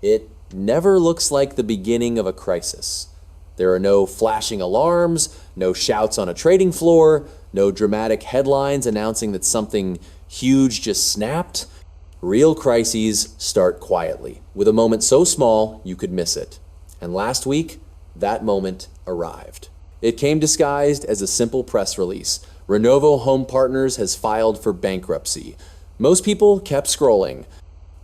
It never looks like the beginning of a crisis. There are no flashing alarms, no shouts on a trading floor, no dramatic headlines announcing that something huge just snapped. Real crises start quietly, with a moment so small you could miss it. And last week, that moment arrived. It came disguised as a simple press release. Renovo Home Partners has filed for bankruptcy. Most people kept scrolling.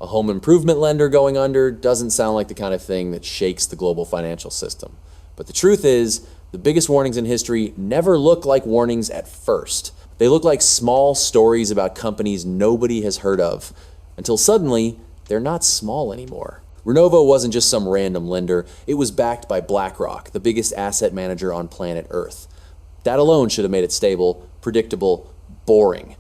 A home improvement lender going under doesn't sound like the kind of thing that shakes the global financial system. But the truth is, the biggest warnings in history never look like warnings at first. They look like small stories about companies nobody has heard of, until suddenly, they're not small anymore. Renovo wasn't just some random lender, it was backed by BlackRock, the biggest asset manager on planet Earth. That alone should have made it stable, predictable, boring.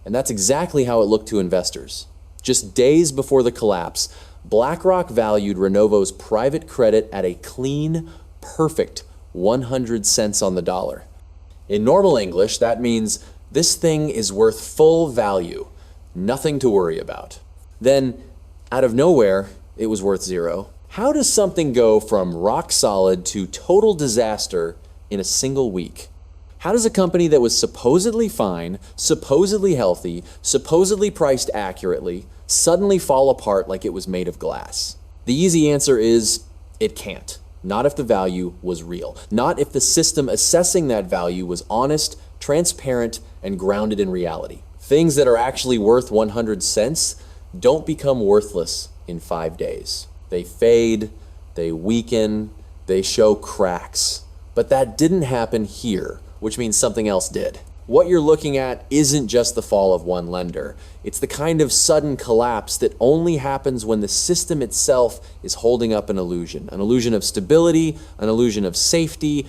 And that's exactly how it looked to investors. Just days before the collapse, BlackRock valued Renovo's private credit at a clean, perfect 100 cents on the dollar. In normal English, that means this thing is worth full value, nothing to worry about. Then, out of nowhere, it was worth zero. How does something go from rock solid to total disaster in a single week? How does a company that was supposedly fine, supposedly healthy, supposedly priced accurately, suddenly fall apart like it was made of glass? The easy answer is, it can't. Not if the value was real. Not if the system assessing that value was honest, transparent, and grounded in reality. Things that are actually worth 100 cents don't become worthless in 5 days. They fade, they weaken, they show cracks. But that didn't happen here, which means something else did. What you're looking at isn't just the fall of one lender. It's the kind of sudden collapse that only happens when the system itself is holding up an illusion of stability, an illusion of safety,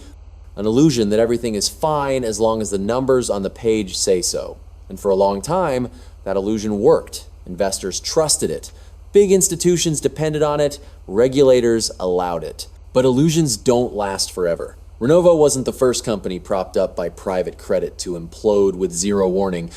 an illusion that everything is fine as long as the numbers on the page say so. And for a long time, that illusion worked. Investors trusted it. Big institutions depended on it. Regulators allowed it. But illusions don't last forever. Renovo wasn't the first company propped up by private credit to implode with zero warning.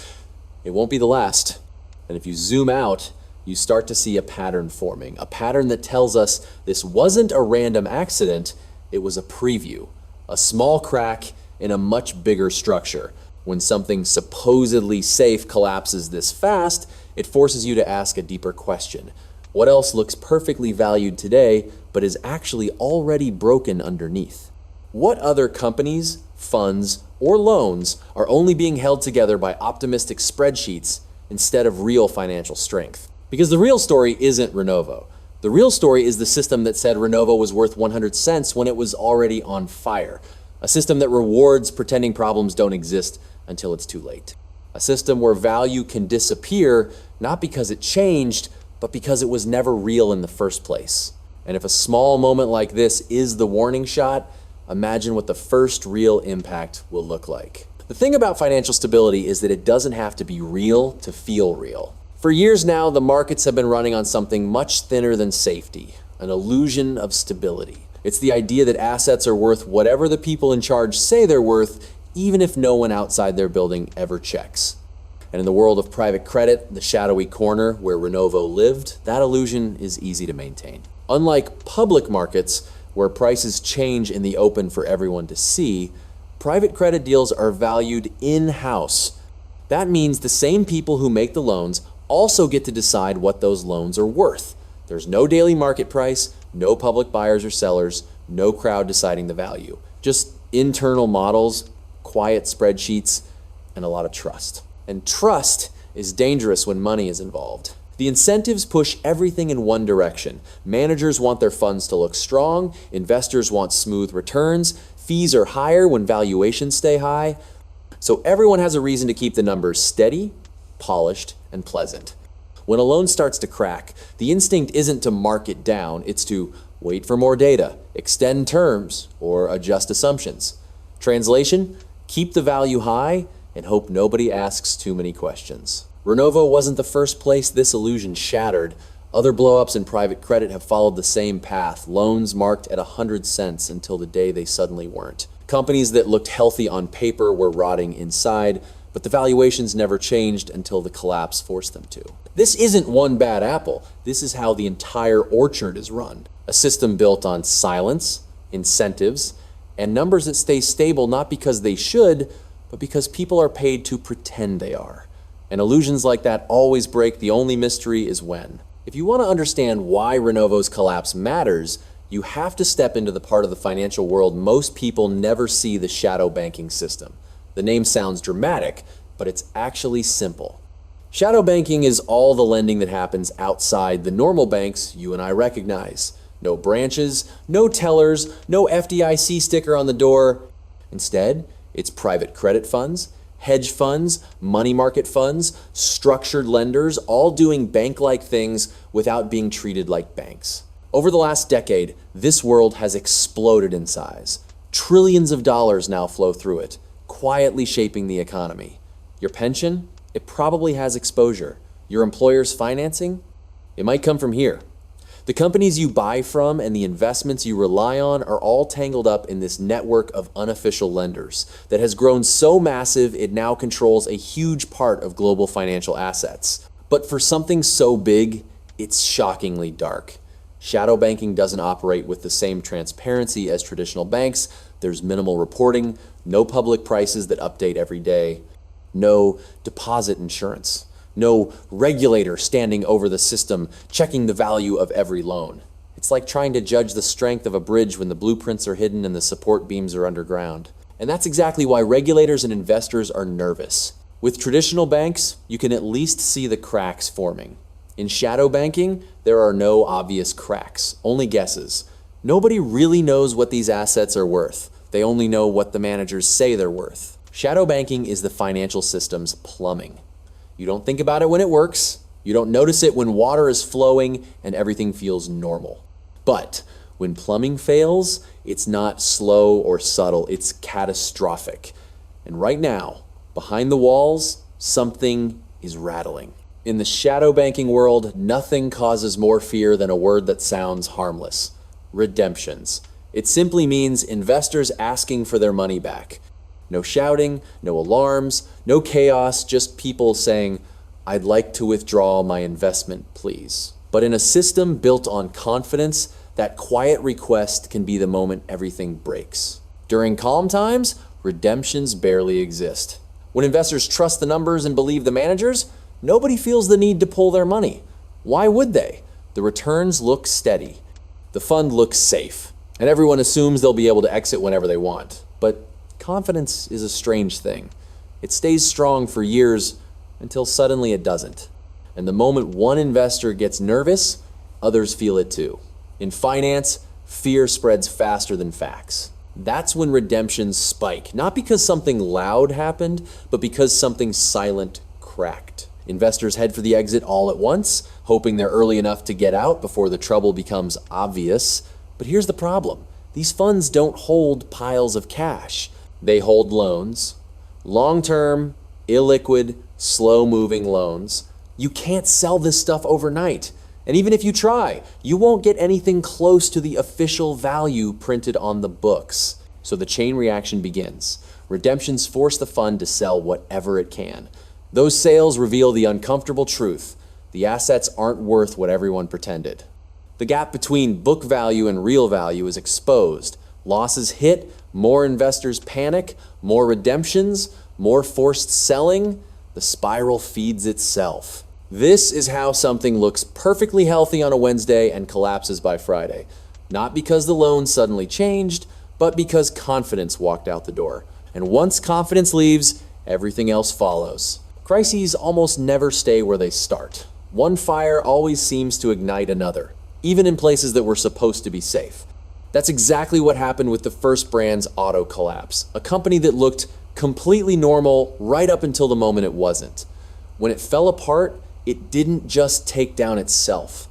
It won't be the last. And if you zoom out, you start to see a pattern forming, a pattern that tells us this wasn't a random accident, it was a preview, a small crack in a much bigger structure. When something supposedly safe collapses this fast, it forces you to ask a deeper question. What else looks perfectly valued today, but is actually already broken underneath? What other companies, funds, or loans are only being held together by optimistic spreadsheets instead of real financial strength? Because the real story isn't Renovo. The real story is the system that said Renovo was worth 100 cents when it was already on fire. A system that rewards pretending problems don't exist until it's too late. A system where value can disappear, not because it changed, but because it was never real in the first place. And if a small moment like this is the warning shot, imagine what the first real impact will look like. The thing about financial stability is that it doesn't have to be real to feel real. For years now, the markets have been running on something much thinner than safety, an illusion of stability. It's the idea that assets are worth whatever the people in charge say they're worth, even if no one outside their building ever checks. And in the world of private credit, the shadowy corner where Renovo lived, that illusion is easy to maintain. Unlike public markets, where prices change in the open for everyone to see, private credit deals are valued in-house. That means the same people who make the loans also get to decide what those loans are worth. There's no daily market price, no public buyers or sellers, no crowd deciding the value. Just internal models, quiet spreadsheets, and a lot of trust. And trust is dangerous when money is involved. The incentives push everything in one direction. Managers want their funds to look strong, investors want smooth returns, fees are higher when valuations stay high. So everyone has a reason to keep the numbers steady, polished, and pleasant. When a loan starts to crack, the instinct isn't to mark it down, it's to wait for more data, extend terms, or adjust assumptions. Translation, keep the value high and hope nobody asks too many questions. Renovo wasn't the first place this illusion shattered. Other blowups in private credit have followed the same path, loans marked at 100 cents until the day they suddenly weren't. Companies that looked healthy on paper were rotting inside. but the valuations never changed until the collapse forced them to. This isn't one bad apple. This is how the entire orchard is run. A system built on silence, incentives, and numbers that stay stable not because they should, but because people are paid to pretend they are. And illusions like that always break. The only mystery is when. If you want to understand why Renovo's collapse matters, you have to step into the part of the financial world most people never see: the shadow banking system. The name sounds dramatic, but it's actually simple. Shadow banking is all the lending that happens outside the normal banks you and I recognize. No branches, no tellers, no FDIC sticker on the door. Instead, it's private credit funds, hedge funds, money market funds, structured lenders, all doing bank-like things without being treated like banks. Over the last decade, this world has exploded in size. Trillions of dollars now flow through it, quietly shaping the economy. Your pension? It probably has exposure. Your employer's financing? It might come from here. The companies you buy from and the investments you rely on are all tangled up in this network of unofficial lenders that has grown so massive it now controls a huge part of global financial assets. But for something so big, it's shockingly dark. Shadow banking doesn't operate with the same transparency as traditional banks. There's minimal reporting, no public prices that update every day, no deposit insurance, no regulator standing over the system checking the value of every loan. It's like trying to judge the strength of a bridge when the blueprints are hidden and the support beams are underground. And that's exactly why regulators and investors are nervous. With traditional banks, you can at least see the cracks forming. In shadow banking, there are no obvious cracks, only guesses. Nobody really knows what these assets are worth. They only know what the managers say they're worth. Shadow banking is the financial system's plumbing. You don't think about it when it works. You don't notice it when water is flowing and everything feels normal. But when plumbing fails, it's not slow or subtle, it's catastrophic. And right now, behind the walls, something is rattling. In the shadow banking world, nothing causes more fear than a word that sounds harmless: redemptions. It simply means investors asking for their money back. No shouting, no alarms, no chaos, just people saying, "I'd like to withdraw my investment, please." But in a system built on confidence, that quiet request can be the moment everything breaks. During calm times, redemptions barely exist. When investors trust the numbers and believe the managers, nobody feels the need to pull their money. Why would they? The returns look steady. The fund looks safe. And everyone assumes they'll be able to exit whenever they want. But confidence is a strange thing. It stays strong for years until suddenly it doesn't. And the moment one investor gets nervous, others feel it too. In finance, fear spreads faster than facts. That's when redemptions spike, not because something loud happened, but because something silent cracked. Investors head for the exit all at once, hoping they're early enough to get out before the trouble becomes obvious. But here's the problem. These funds don't hold piles of cash. They hold loans, long-term, illiquid, slow-moving loans. You can't sell this stuff overnight. And even if you try, you won't get anything close to the official value printed on the books. So the chain reaction begins. Redemptions force the fund to sell whatever it can. Those sales reveal the uncomfortable truth. The assets aren't worth what everyone pretended. The gap between book value and real value is exposed. Losses hit, more investors panic, more redemptions, more forced selling. The spiral feeds itself. This is how something looks perfectly healthy on a Wednesday and collapses by Friday. Not because the loan suddenly changed, but because confidence walked out the door. And once confidence leaves, everything else follows. Crises almost never stay where they start. One fire always seems to ignite another, even in places that were supposed to be safe. That's exactly what happened with the First Brand's auto collapse, a company that looked completely normal right up until the moment it wasn't. When it fell apart, it didn't just take down itself.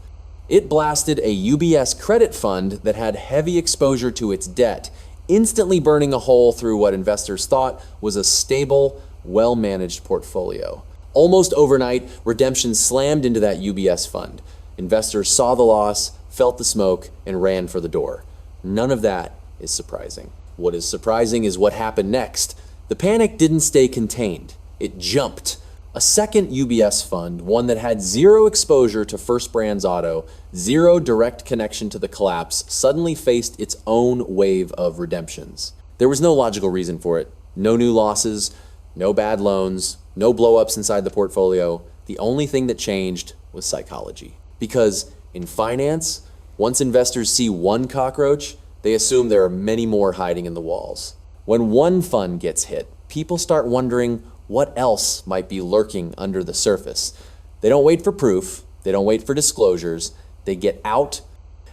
It blasted a UBS credit fund that had heavy exposure to its debt, instantly burning a hole through what investors thought was a stable, well-managed portfolio. Almost overnight, redemption slammed into that UBS fund. Investors saw the loss, felt the smoke, and ran for the door. None of that is surprising. What is surprising is what happened next. The panic didn't stay contained. it jumped. A second UBS fund, one that had zero exposure to First Brands Auto, zero direct connection to the collapse, suddenly faced its own wave of redemptions. There was no logical reason for it. No new losses, no bad loans, no blow-ups inside the portfolio. The only thing that changed was psychology. Because in finance, once investors see one cockroach, they assume there are many more hiding in the walls. When one fund gets hit, people start wondering what else might be lurking under the surface. They don't wait for proof, they don't wait for disclosures, they get out.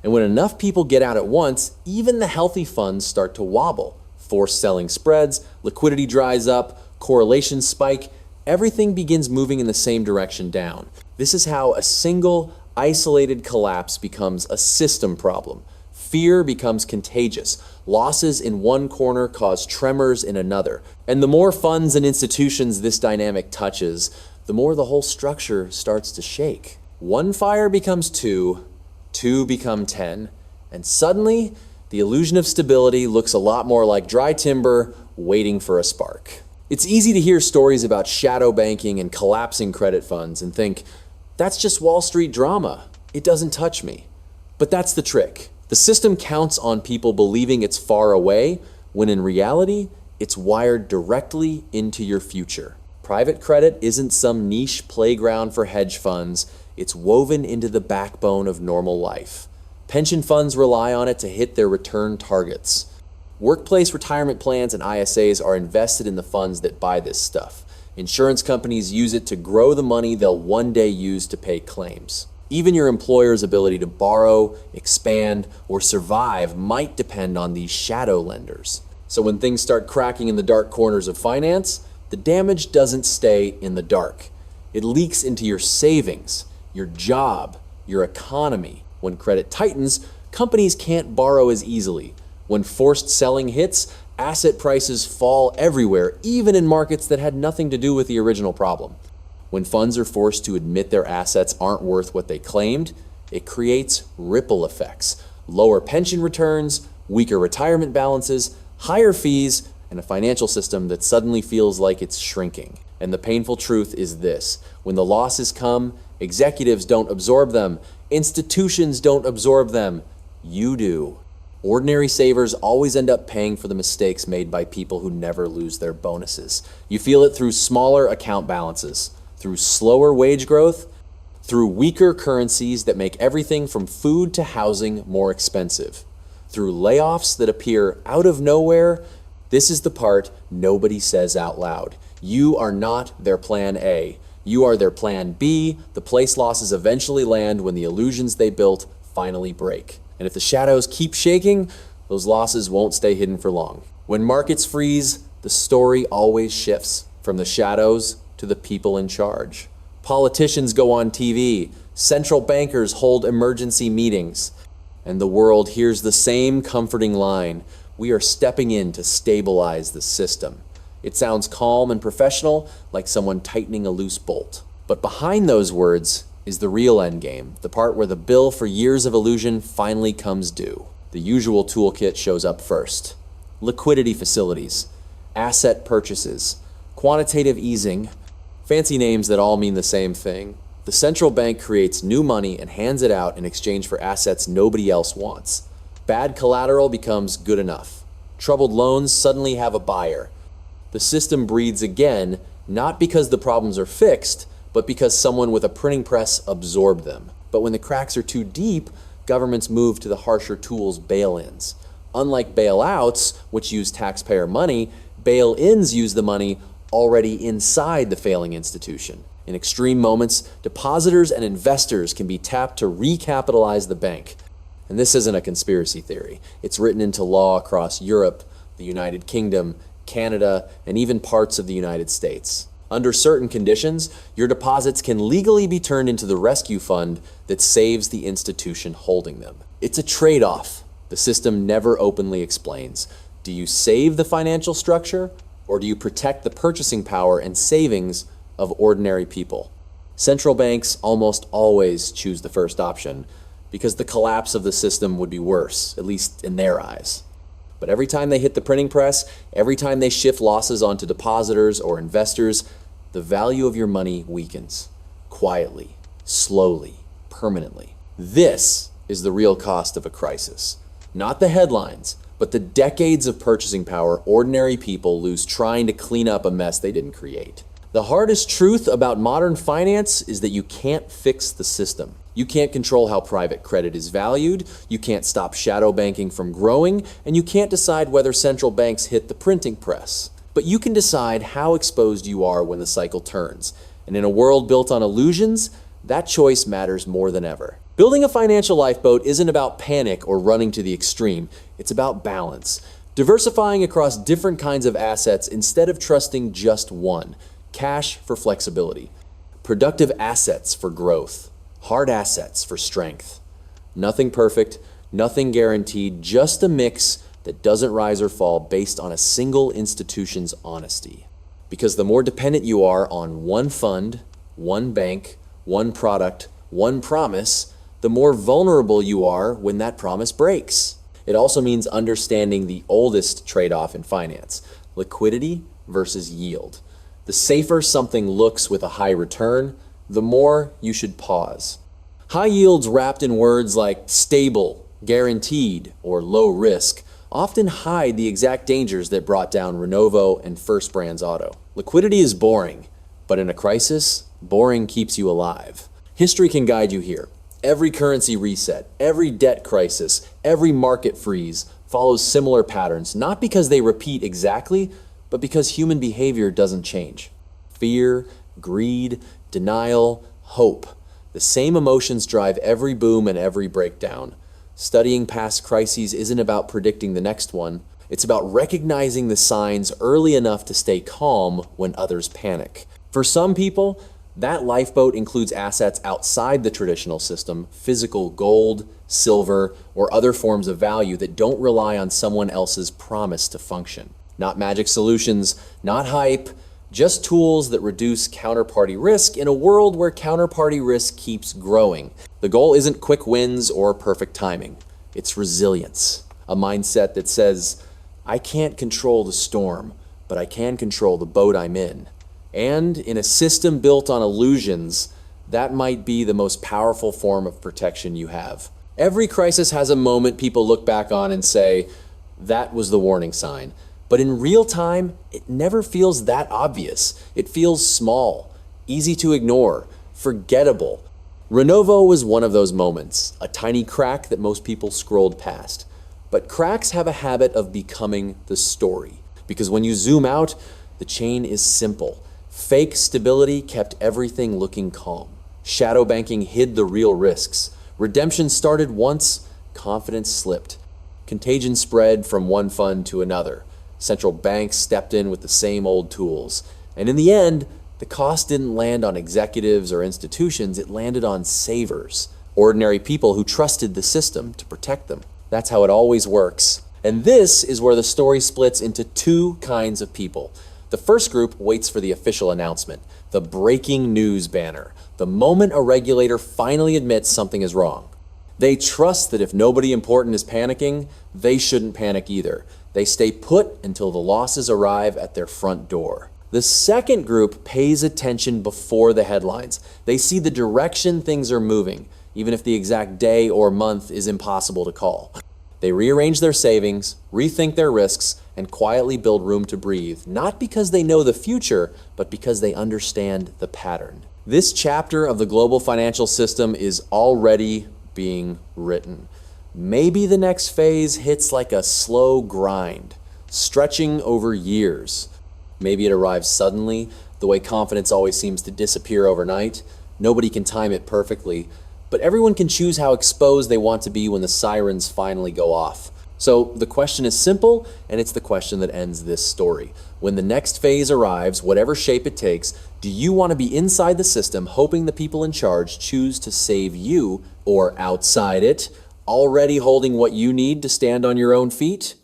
And when enough people get out at once, even the healthy funds start to wobble. Forced selling spreads, liquidity dries up, correlations spike, everything begins moving in the same direction down. This is how a single, isolated collapse becomes a system problem. Fear becomes contagious. Losses in one corner cause tremors in another. And the more funds and institutions this dynamic touches, the more the whole structure starts to shake. One fire becomes two, two become 10, and suddenly the illusion of stability looks a lot more like dry timber waiting for a spark. It's easy to hear stories about shadow banking and collapsing credit funds and think, that's just Wall Street drama. It doesn't touch me. But that's the trick. The system counts on people believing it's far away, when in reality, it's wired directly into your future. Private credit isn't some niche playground for hedge funds. It's woven into the backbone of normal life. Pension funds rely on it to hit their return targets. Workplace retirement plans and ISAs are invested in the funds that buy this stuff. Insurance companies use it to grow the money they'll one day use to pay claims. Even your employer's ability to borrow, expand, or survive might depend on these shadow lenders. So when things start cracking in the dark corners of finance, the damage doesn't stay in the dark. It leaks into your savings, your job, your economy. When credit tightens, companies can't borrow as easily. When forced selling hits, asset prices fall everywhere, even in markets that had nothing to do with the original problem. When funds are forced to admit their assets aren't worth what they claimed, it creates ripple effects. Lower pension returns, weaker retirement balances, higher fees, and a financial system that suddenly feels like it's shrinking. And the painful truth is this: when the losses come, executives don't absorb them, institutions don't absorb them, you do. Ordinary savers always end up paying for the mistakes made by people who never lose their bonuses. You feel it through smaller account balances, through slower wage growth, through weaker currencies that make everything from food to housing more expensive, through layoffs that appear out of nowhere. This is the part nobody says out loud. You are not their plan A. You are their plan B. The place losses eventually land when the illusions they built finally break. And if the shadows keep shaking, those losses won't stay hidden for long. When markets freeze, the story always shifts from the shadows to the people in charge. Politicians go on TV, central bankers hold emergency meetings, and the world hears the same comforting line: we are stepping in to stabilize the system. It sounds calm and professional, like someone tightening a loose bolt. But behind those words is the real endgame, the part where the bill for years of illusion finally comes due. The usual toolkit shows up first: liquidity facilities, asset purchases, quantitative easing, fancy names that all mean the same thing. The central bank creates new money and hands it out in exchange for assets nobody else wants. Bad collateral becomes good enough. Troubled loans suddenly have a buyer. The system breathes again, not because the problems are fixed, but because someone with a printing press absorbed them. But when the cracks are too deep, governments move to the harsher tools: bail-ins. Unlike bailouts, which use taxpayer money, bail-ins use the money already inside the failing institution. In extreme moments, depositors and investors can be tapped to recapitalize the bank. And this isn't a conspiracy theory. It's written into law across Europe, the United Kingdom, Canada, and even parts of the United States. Under certain conditions, your deposits can legally be turned into the rescue fund that saves the institution holding them. It's a trade-off the system never openly explains. Do you save the financial structure, or do you protect the purchasing power and savings of ordinary people? Central banks almost always choose the first option, because the collapse of the system would be worse, at least in their eyes. But every time they hit the printing press, every time they shift losses onto depositors or investors, the value of your money weakens. Quietly, slowly, permanently. This is the real cost of a crisis. Not the headlines, but the decades of purchasing power ordinary people lose trying to clean up a mess they didn't create. The hardest truth about modern finance is that you can't fix the system. You can't control how private credit is valued, you can't stop shadow banking from growing, and you can't decide whether central banks hit the printing press. But you can decide how exposed you are when the cycle turns. And in a world built on illusions, that choice matters more than ever. Building a financial lifeboat isn't about panic or running to the extreme. It's about balance. Diversifying across different kinds of assets instead of trusting just one. Cash for flexibility. Productive assets for growth. Hard assets for strength. Nothing perfect, nothing guaranteed, just a mix that doesn't rise or fall based on a single institution's honesty. Because the more dependent you are on one fund, one bank, one product, one promise, the more vulnerable you are when that promise breaks. It also means understanding the oldest trade-off in finance, liquidity versus yield. The safer something looks with a high return, the more you should pause. High yields wrapped in words like stable, guaranteed, or low risk often hide the exact dangers that brought down Renovo and First Brands Auto. Liquidity is boring, but in a crisis, boring keeps you alive. History can guide you here. Every currency reset, every debt crisis, every market freeze follows similar patterns, not because they repeat exactly, but because human behavior doesn't change. Fear, greed, denial, hope. The same emotions drive every boom and every breakdown. Studying past crises isn't about predicting the next one. It's about recognizing the signs early enough to stay calm when others panic. For some people, that lifeboat includes assets outside the traditional system, physical gold, silver, or other forms of value that don't rely on someone else's promise to function. Not magic solutions, not hype, just tools that reduce counterparty risk in a world where counterparty risk keeps growing. The goal isn't quick wins or perfect timing. It's resilience, a mindset that says, I can't control the storm, but I can control the boat I'm in. And in a system built on illusions, that might be the most powerful form of protection you have. Every crisis has a moment people look back on and say, that was the warning sign. But in real time, it never feels that obvious. It feels small, easy to ignore, forgettable. Renovo was one of those moments, a tiny crack that most people scrolled past. But cracks have a habit of becoming the story. Because when you zoom out, the chain is simple. Fake stability kept everything looking calm. Shadow banking hid the real risks. Redemption started once, confidence slipped. Contagion spread from one fund to another. Central banks stepped in with the same old tools. And in the end, the cost didn't land on executives or institutions, it landed on savers, ordinary people who trusted the system to protect them. That's how it always works. And this is where the story splits into two kinds of people. The first group waits for the official announcement, the breaking news banner, the moment a regulator finally admits something is wrong. They trust that if nobody important is panicking, they shouldn't panic either. They stay put until the losses arrive at their front door. The second group pays attention before the headlines. They see the direction things are moving, even if the exact day or month is impossible to call. They rearrange their savings, rethink their risks, and quietly build room to breathe, not because they know the future, but because they understand the pattern. This chapter of the global financial system is already being written. Maybe the next phase hits like a slow grind, stretching over years. Maybe it arrives suddenly, the way confidence always seems to disappear overnight. Nobody can time it perfectly, but everyone can choose how exposed they want to be when the sirens finally go off. So the question is simple, and it's the question that ends this story. When the next phase arrives, whatever shape it takes, do you want to be inside the system, hoping the people in charge choose to save you, or outside it, already holding what you need to stand on your own feet?